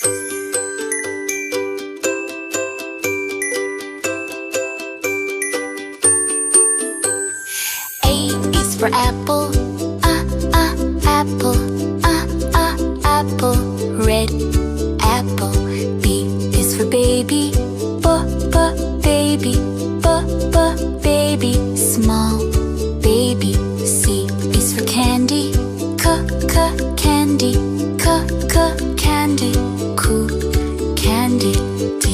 A is for apple, apple, apple, red apple. B is for baby, baby, baby, small baby. C is for candy, candy, candy, cool candy. D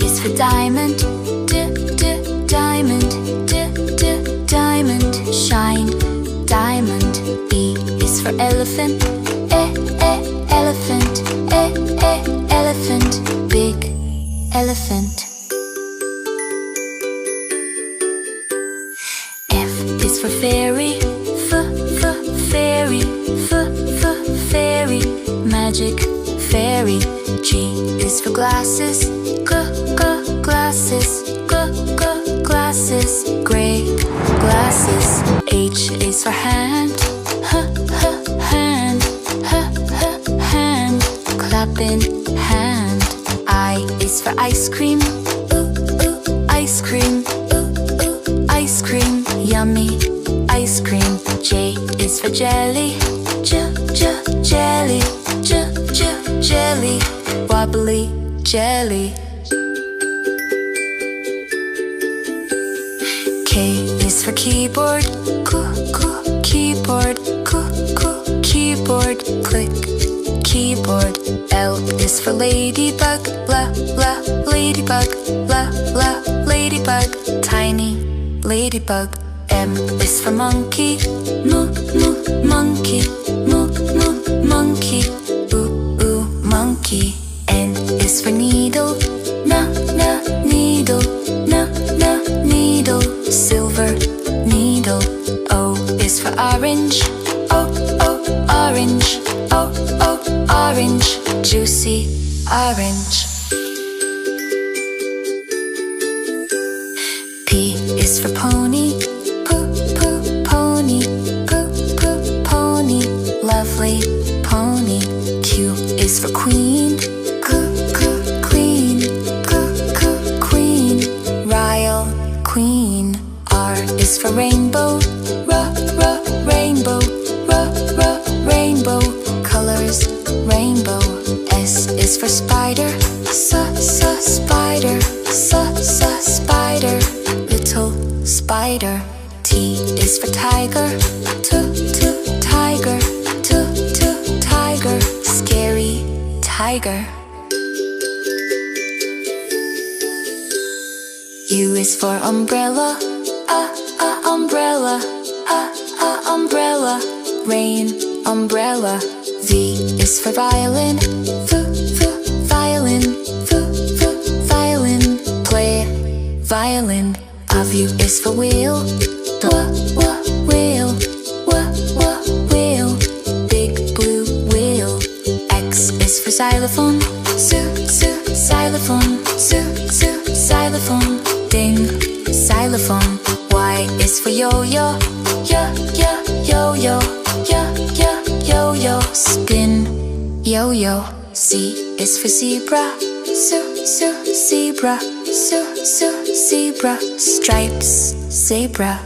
is for diamond, diamond, diamond, shine diamond. E is for elephant, elephant, elephant, big elephant. F is for fairy, fairy, fairy, magic fairy. G is for glasses, glasses, glasses, gray glasses. H is for hand, hand, hand, clapping hand. I is for ice cream, ice cream, ice cream, yummy ice cream. J is for jelly, jelly, jelly, wobbly jelly. K is for keyboard, keyboard, keyboard, click keyboard. L is for ladybug, ladybug, ladybug, tiny ladybug. M is for monkey, monkey, monkey, monkey. N is for needle, needle, needle, silver needle. O is for orange, orange, orange, juicy orange. P is for pony, pony, pony, lovely pony. Q is for queen, queen, queen, royal queen. R is for rainbow, rainbow, rainbow, colors rainbow. S is for spider, spider, spider, little spider. T is for tiger, tiger, tiger, scary tiger. U is for umbrella, umbrella, umbrella, rain umbrella. V is for violin, violin, violin, play violin. W is for wheel, wheel, wheel, big blue wheel. X is for xylophone, xylophone, xylophone, ding, xylophone. Y is for yo-yo, yo-yo, yo-yo, spin, yo-yo. Z is for zebra, zebra, zebra, stripes, zebra.